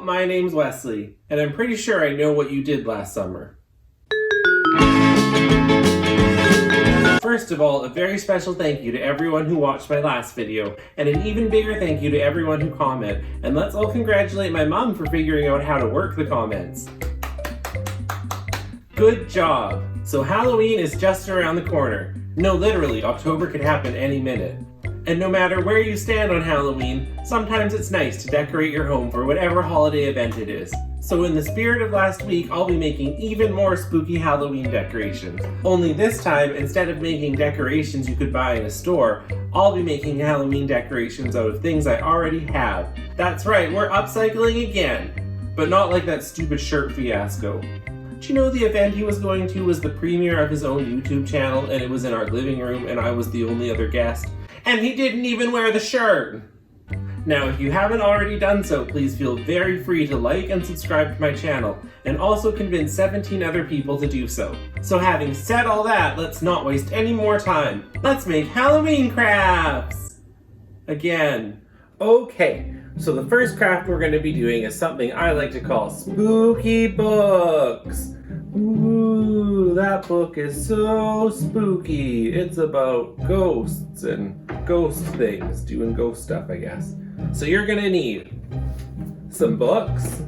my name's Wesley, and I'm pretty sure I know what you did last summer. First of all, a very special thank you to everyone who watched my last video, and an even bigger thank you to everyone who commented. And let's all congratulate my mom for figuring out how to work the comments. Good job! So Halloween is just around the corner. No, literally, October could happen any minute. And no matter where you stand on Halloween, sometimes it's nice to decorate your home for whatever holiday event it is. So in the spirit of last week, I'll be making even more spooky Halloween decorations. Only this time, instead of making decorations you could buy in a store, I'll be making Halloween decorations out of things I already have. That's right, we're upcycling again. But not like that stupid shirt fiasco. Do you know the event he was going to was the premiere of his own YouTube channel, and it was in our living room and I was the only other guest? And he didn't even wear the shirt! Now, if you haven't already done so, please feel very free to like and subscribe to my channel, and also convince 17 other people to do so. So having said all that, let's not waste any more time. Let's make Halloween crafts! Again. Okay, so the first craft we're going to be doing is something I like to call spooky books. Ooh, that book is so spooky. It's about ghosts and ghost things, doing ghost stuff, I guess. So you're gonna need some books,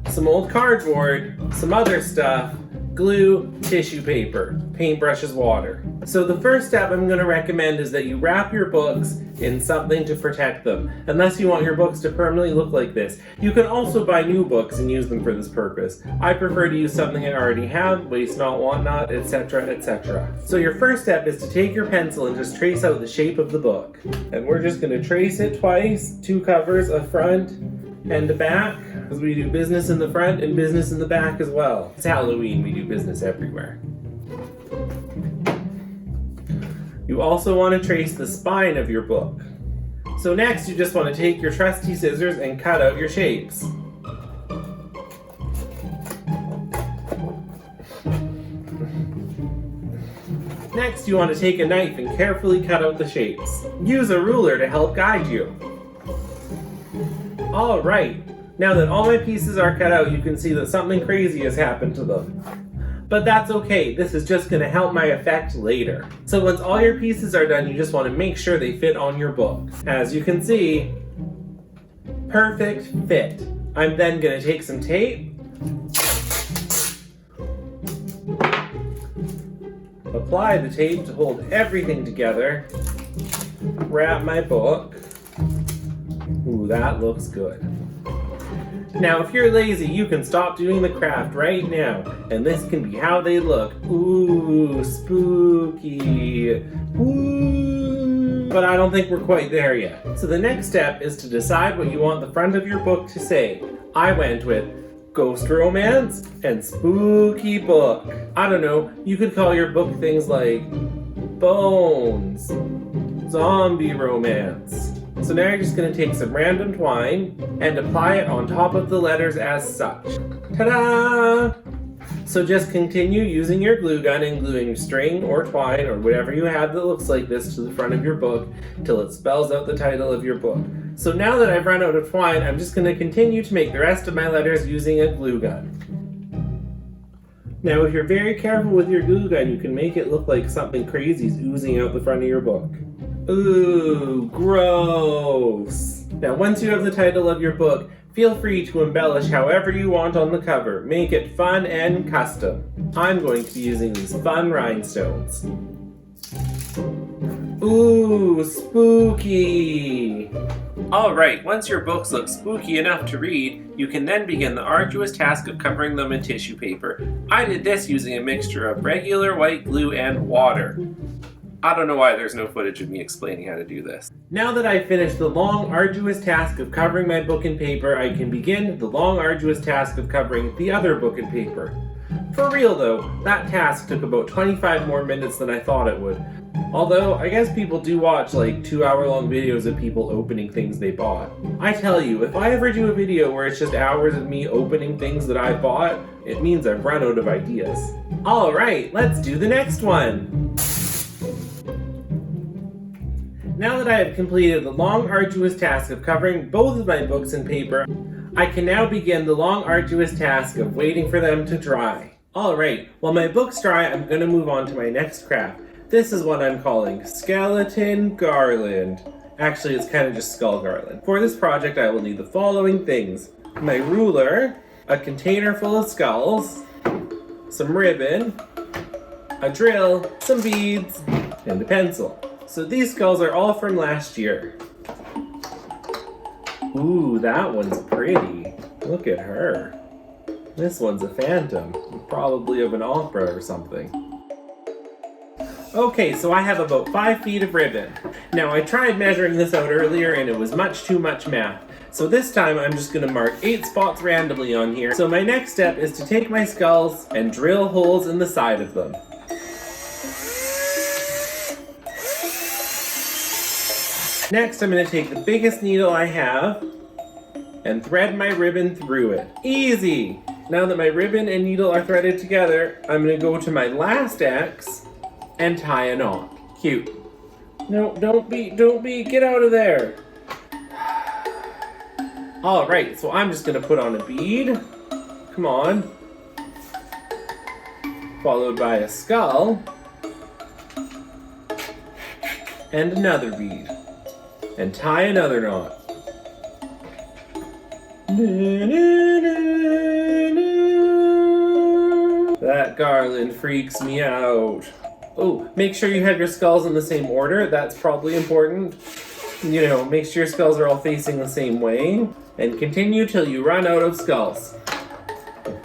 some old cardboard, some other stuff, glue, tissue paper, paintbrushes, water. So the first step I'm going to recommend is that you wrap your books in something to protect them, unless you want your books to permanently look like this. You can also buy new books and use them for this purpose. I prefer to use something I already have, waste not, want not, etc., etc. So your first step is to take your pencil and just trace out the shape of the book. And we're just going to trace it twice, 2 covers, a front and a back, because we do business in the front and business in the back as well. It's Halloween, we do business everywhere. You also want to trace the spine of your book. So next you just want to take your trusty scissors and cut out your shapes. Next you want to take a knife and carefully cut out the shapes. Use a ruler to help guide you. Alright, now that all my pieces are cut out, you can see that something crazy has happened to them. But that's okay, this is just going to help my effect later. So once all your pieces are done, you just want to make sure they fit on your book. As you can see, perfect fit. I'm then going to take some tape, apply the tape to hold everything together, wrap my book. Ooh, that looks good. Now, if you're lazy, you can stop doing the craft right now, and this can be how they look. Ooh, spooky. Ooh. But I don't think we're quite there yet. So the next step is to decide what you want the front of your book to say. I went with ghost romance and spooky book. I don't know, you could call your book things like bones, zombie romance. So now you're just going to take some random twine and apply it on top of the letters as such. Ta-da! So just continue using your glue gun and gluing string or twine or whatever you have that looks like this to the front of your book till it spells out the title of your book. So now that I've run out of twine, I'm just going to continue to make the rest of my letters using a glue gun. Now if you're very careful with your glue gun, you can make it look like something crazy is oozing out the front of your book. Ooh, gross! Now once you have the title of your book, feel free to embellish however you want on the cover. Make it fun and custom. I'm going to be using these fun rhinestones. Ooh, spooky! Alright, once your books look spooky enough to read, you can then begin the arduous task of covering them in tissue paper. I did this using a mixture of regular white glue and water. I don't know why there's no footage of me explaining how to do this. Now that I've finished the long, arduous task of covering my book in paper, I can begin the long, arduous task of covering the other book in paper. For real though, that task took about 25 more minutes than I thought it would. Although, I guess people do watch like 2-hour-long videos of people opening things they bought. I tell you, if I ever do a video where it's just hours of me opening things that I bought, it means I've run out of ideas. Alright, let's do the next one! Now that I have completed the long, arduous task of covering both of my books in paper, I can now begin the long, arduous task of waiting for them to dry. Alright, while my book's dry, I'm going to move on to my next craft. This is what I'm calling Skeleton Garland. Actually, it's kind of just Skull Garland. For this project, I will need the following things. My ruler, a container full of skulls, some ribbon, a drill, some beads, and a pencil. So these skulls are all from last year. Ooh, that one's pretty. Look at her. This one's a phantom, probably of an opera or something. Okay, so I have about 5 feet of ribbon. Now I tried measuring this out earlier and it was much too much math. So this time I'm just going to mark 8 spots randomly on here. So my next step is to take my skulls and drill holes in the side of them. Next I'm going to take the biggest needle I have and thread my ribbon through it. Easy! Now that my ribbon and needle are threaded together, I'm going to go to my last X and tie a knot. Cute. No, don't be, get out of there. Alright, so I'm just going to put on a bead. Come on. Followed by a skull. And another bead. And tie another knot. That garland freaks me out. Oh, make sure you have your skulls in the same order. That's probably important. You know, make sure your skulls are all facing the same way. And continue till you run out of skulls.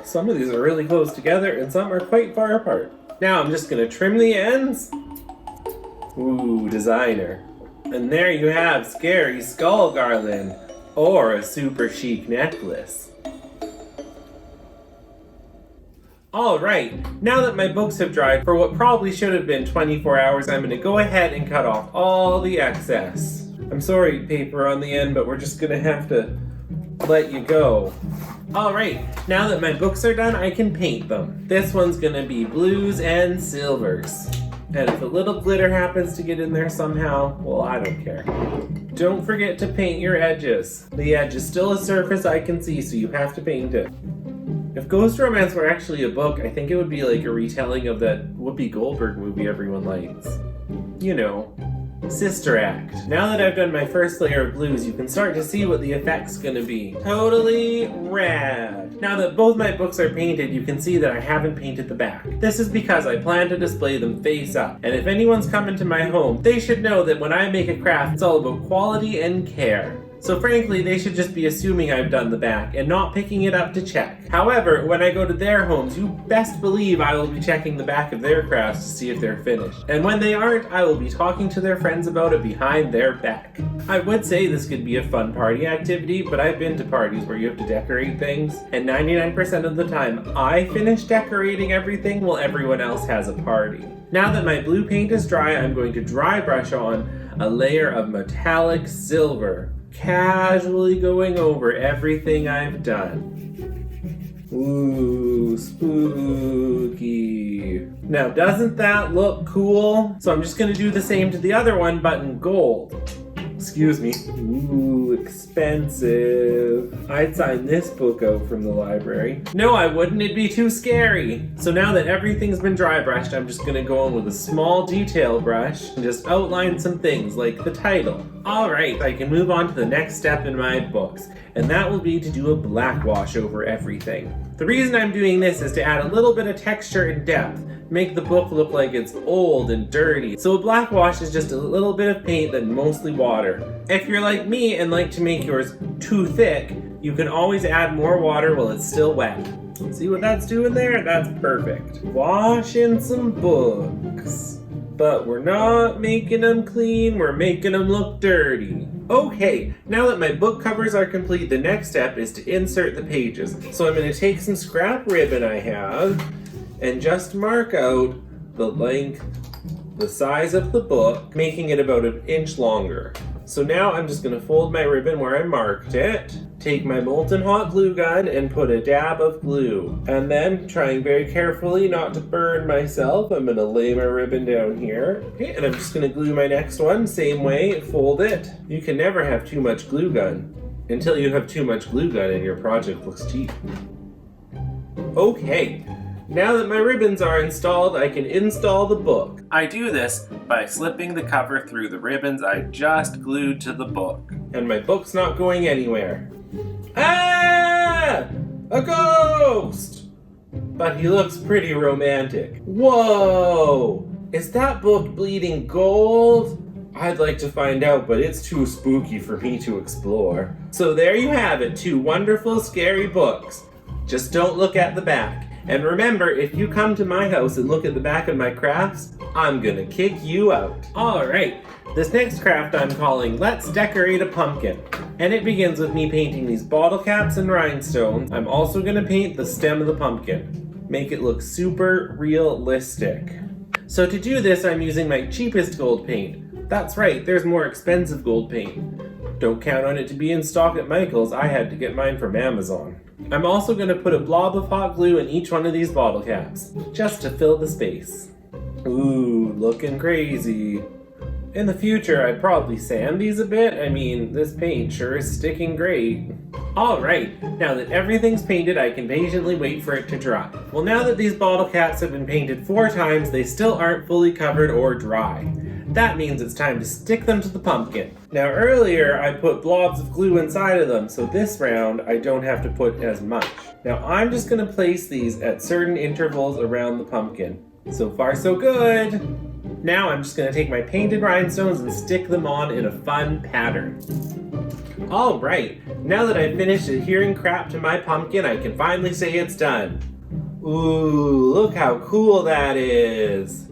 Some of these are really close together and some are quite far apart. Now I'm just going to trim the ends. Ooh, designer. And there you have Scary Skull Garland, or a super chic necklace. Alright, now that my books have dried for what probably should have been 24 hours, I'm going to go ahead and cut off all the excess. I'm sorry, paper on the end, but we're just going to have to let you go. Alright, now that my books are done, I can paint them. This one's going to be blues and silvers. And if a little glitter happens to get in there somehow, well, I don't care. Don't forget to paint your edges. The edge is still a surface I can see, so you have to paint it. If Ghost Romance were actually a book, I think it would be like a retelling of that Whoopi Goldberg movie everyone likes. You know, Sister Act. Now that I've done my first layer of blues, you can start to see what the effect's gonna be. Totally rad. Now that both my books are painted, you can see that I haven't painted the back. This is because I plan to display them face up. And if anyone's coming to my home, they should know that when I make a craft, it's all about quality and care. So frankly, they should just be assuming I've done the back and not picking it up to check. However, when I go to their homes, you best believe I will be checking the back of their crafts to see if they're finished. And when they aren't, I will be talking to their friends about it behind their back. I would say this could be a fun party activity, but I've been to parties where you have to decorate things, and 99% of the time, I finish decorating everything while everyone else has a party. Now that my blue paint is dry, I'm going to dry brush on a layer of metallic silver, casually going over everything I've done. Ooh, spooky. Now, doesn't that look cool? So I'm just gonna do the same to the other one, but in gold. Excuse me. Ooh, expensive. I'd sign this book out from the library. No, I wouldn't. It'd be too scary. So now that everything's been dry brushed, I'm just gonna go in with a small detail brush and just outline some things like the title. Alright, I can move on to the next step in my books, and that will be to do a black wash over everything. The reason I'm doing this is to add a little bit of texture and depth, make the book look like it's old and dirty. So a black wash is just a little bit of paint and mostly water. If you're like me and like to make yours too thick, you can always add more water while it's still wet. See what that's doing there? That's perfect. Washing some books. But we're not making them clean, we're making them look dirty. Okay, now that my book covers are complete, the next step is to insert the pages. So I'm going to take some scrap ribbon I have and just mark out the length, the size of the book, making it about an inch longer. So now I'm just going to fold my ribbon where I marked it, take my molten hot glue gun and put a dab of glue. And then, trying very carefully not to burn myself, I'm going to lay my ribbon down here. Okay, and I'm just going to glue my next one, same way, fold it. You can never have too much glue gun. Until you have too much glue gun and your project looks cheap. Okay, now that my ribbons are installed, I can install the book. I do this by slipping the cover through the ribbons I just glued to the book. And my book's not going anywhere. Ah! A ghost! But he looks pretty romantic. Whoa! Is that book bleeding gold? I'd like to find out, but it's too spooky for me to explore. So there you have it, 2 wonderful, scary books. Just don't look at the back. And remember, if you come to my house and look at the back of my crafts, I'm gonna kick you out. Alright, this next craft I'm calling Let's Decorate a Pumpkin. And it begins with me painting these bottle caps and rhinestones. I'm also gonna paint the stem of the pumpkin. Make it look super realistic. So to do this, I'm using my cheapest gold paint. That's right, there's more expensive gold paint. Don't count on it to be in stock at Michael's, I had to get mine from Amazon. I'm also going to put a blob of hot glue in each one of these bottle caps, just to fill the space. Ooh, looking crazy. In the future, I'd probably sand these a bit. I mean, this paint sure is sticking great. Alright, now that everything's painted, I can patiently wait for it to dry. Well, now that these bottle caps have been painted 4 times, they still aren't fully covered or dry. That means it's time to stick them to the pumpkin. Now earlier I put blobs of glue inside of them, so this round I don't have to put as much. Now I'm just going to place these at certain intervals around the pumpkin. So far so good! Now I'm just going to take my painted rhinestones and stick them on in a fun pattern. Alright, now that I've finished adhering crap to my pumpkin, I can finally say it's done. Ooh, look how cool that is!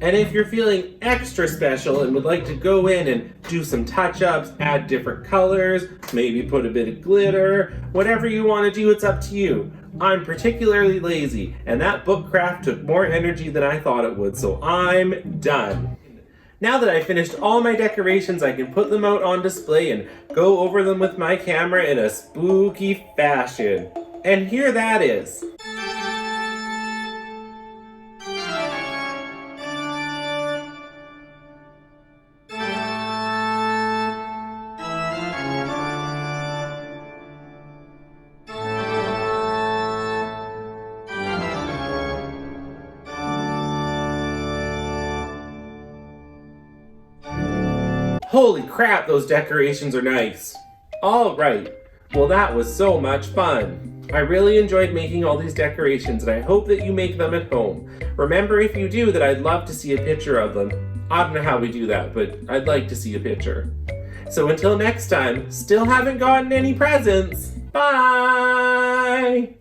And if you're feeling extra special and would like to go in and do some touch-ups, add different colors, maybe put a bit of glitter, whatever you want to do, it's up to you. I'm particularly lazy, and that book craft took more energy than I thought it would, so I'm done. Now that I've finished all my decorations, I can put them out on display and go over them with my camera in a spooky fashion. And here that is. Holy crap, those decorations are nice. Alright, well that was so much fun. I really enjoyed making all these decorations and I hope that you make them at home. Remember, if you do, that I'd love to see a picture of them. I don't know how we do that, but I'd like to see a picture. So until next time, still haven't gotten any presents. Bye!